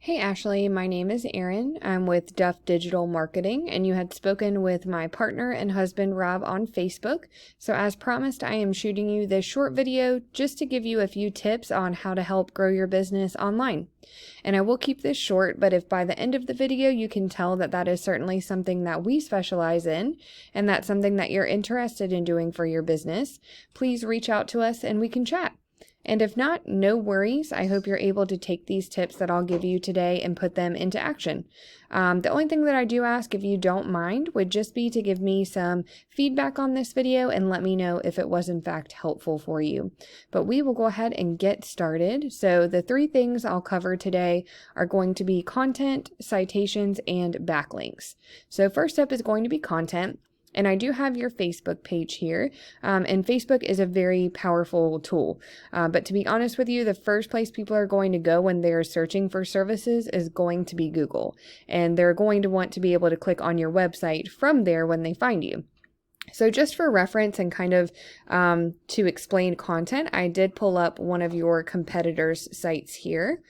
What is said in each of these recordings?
Hey Ashley, my name is Erin. I'm with Duff Digital Marketing, and you had spoken with my partner and husband Rob on Facebook. So as promised, I am shooting you this short video just to give you a few tips on how to help grow your business online. And I will keep this short, but if by the end of the video you can tell that that is certainly something that we specialize in, and that's something that you're interested in doing for your business, please reach out to us and we can chat. And if not, no worries. I hope you're able to take these tips that I'll give you today and put them into action. The only thing that I do ask, if you don't mind, would just be to give me some feedback on this video and let me know if it was in fact helpful for you. But we will go ahead and get started. So the three things I'll cover today are going to be content, citations, and backlinks. So first up is going to be content. And I do have your Facebook page here, and Facebook is a very powerful tool. But to be honest with you, the first place people are going to go when they're searching for services is going to be Google. And they're going to want to be able to click on your website from there when they find you. So just for reference and kind of to explain content, I did pull up one of your competitors' sites here.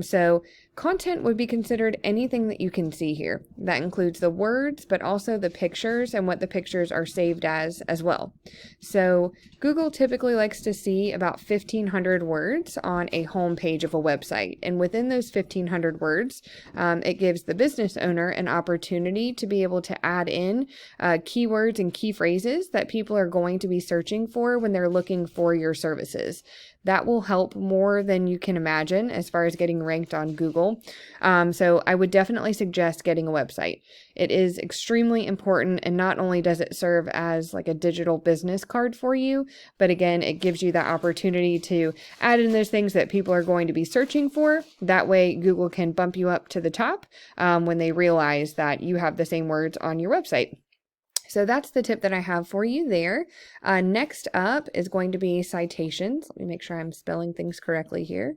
So content would be considered anything that you can see here. That includes the words, but also the pictures and what the pictures are saved as well. So Google typically likes to see about 1,500 words on a home page of a website. And within those 1,500 words, it gives the business owner an opportunity to be able to add in keywords and key phrases that people are going to be searching for when they're looking for your services. That will help more than you can imagine as far as getting ranked on Google. So I would definitely suggest getting a website. It is extremely important, and not only does it serve as like a digital business card for you, but again, it gives you that opportunity to add in those things that people are going to be searching for. That way Google can bump you up to the top when they realize that you have the same words on your website. So that's the tip that I have for you there. Next up is going to be citations. Let me make sure I'm spelling things correctly here.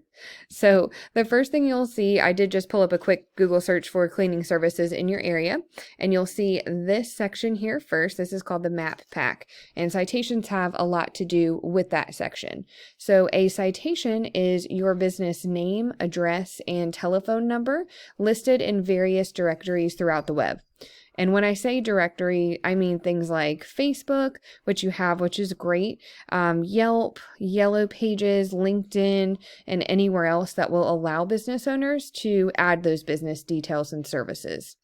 So the first thing you'll see, I did just pull up a quick Google search for cleaning services in your area, and you'll see this section here first. This is called the map pack, and citations have a lot to do with that section. So a citation is your business name, address, and telephone number listed in various directories throughout the web. And when I say directory, I mean things like Facebook, which you have, which is great, Yelp, Yellow Pages, LinkedIn, and anywhere else that will allow business owners to add those business details and services.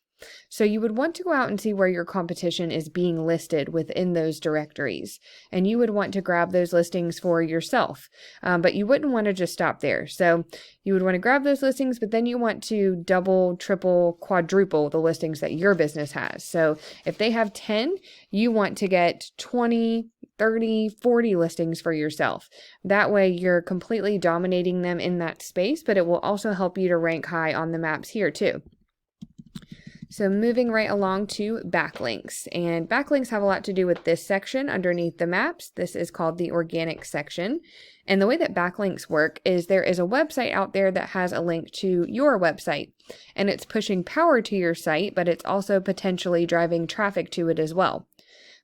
So you would want to go out and see where your competition is being listed within those directories. And you would want to grab those listings for yourself. But you wouldn't want to just stop there. So you would want to grab those listings, but then you want to double, triple, quadruple the listings that your business has. So if they have 10, you want to get 20, 30, 40 listings for yourself. That way you're completely dominating them in that space, but it will also help you to rank high on the maps here too. So moving right along to backlinks, and backlinks have a lot to do with this section underneath the maps. This is called the organic section. And the way that backlinks work is there is a website out there that has a link to your website, and it's pushing power to your site, but it's also potentially driving traffic to it as well.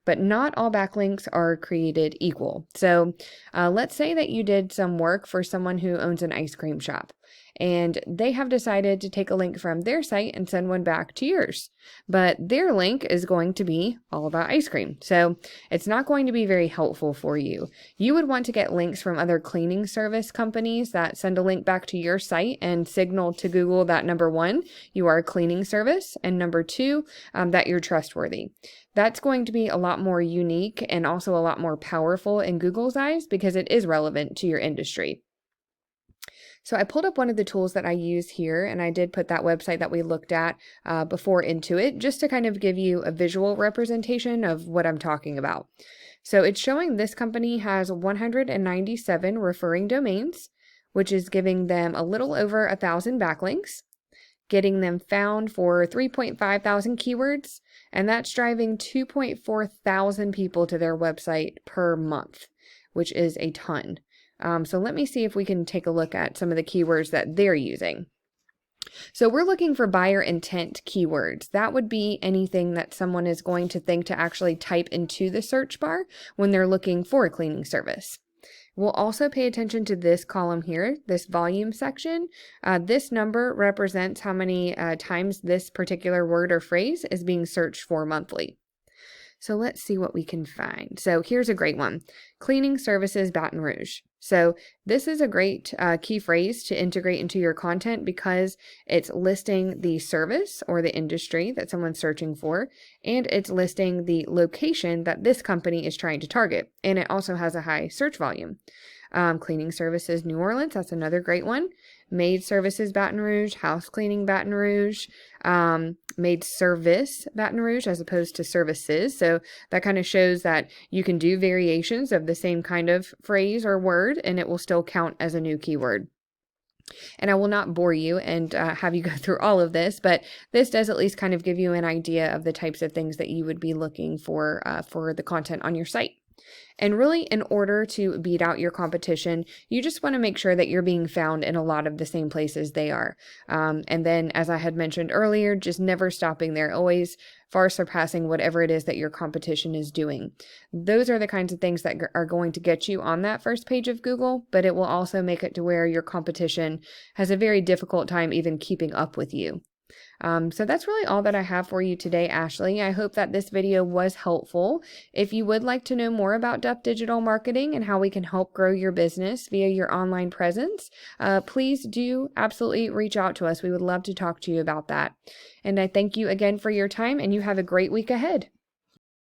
But not all backlinks are created equal. So let's say that you did some work for someone who owns an ice cream shop, and they have decided to take a link from their site and send one back to yours. But their link is going to be all about ice cream. So it's not going to be very helpful for you. You would want to get links from other cleaning service companies that send a link back to your site and signal to Google that number one, you are a cleaning service, and number two, that you're trustworthy. That's going to be a lot more unique and also a lot more powerful in Google's eyes because it is relevant to your industry. So I pulled up one of the tools that I use here, and I did put that website that we looked at before into it, just to kind of give you a visual representation of what I'm talking about. So it's showing this company has 197 referring domains, which is giving them a little over 1,000 backlinks, getting them found for 3.5 thousand keywords, and that's driving 2.4 thousand people to their website per month, which is a ton. So let me see if we can take a look at some of the keywords that they're using. So we're looking for buyer intent keywords. That would be anything that someone is going to think to actually type into the search bar when they're looking for a cleaning service. We'll also pay attention to this column here, this volume section. This number represents how many times this particular word or phrase is being searched for monthly. So let's see what we can find. So here's a great one. Cleaning services Baton Rouge. So this is a great key phrase to integrate into your content because it's listing the service or the industry that someone's searching for, and it's listing the location that this company is trying to target. And it also has a high search volume. Cleaning services New Orleans, that's another great one. Maid services Baton Rouge, house cleaning Baton Rouge, maid service Baton Rouge as opposed to services. So that kind of shows that you can do variations of the same kind of phrase or word and it will still count as a new keyword. And I will not bore you and have you go through all of this, but this does at least kind of give you an idea of the types of things that you would be looking for the content on your site. And really, in order to beat out your competition, you just want to make sure that you're being found in a lot of the same places they are. And then, as I had mentioned earlier, just never stopping there, always far surpassing whatever it is that your competition is doing. Those are the kinds of things that are going to get you on that first page of Google, but it will also make it to where your competition has a very difficult time even keeping up with you. So that's really all that I have for you today, Ashley. I hope that this video was helpful. If you would like to know more about Duff Digital Marketing and how we can help grow your business via your online presence, please do absolutely reach out to us. We would love to talk to you about that. And I thank you again for your time, and you have a great week ahead.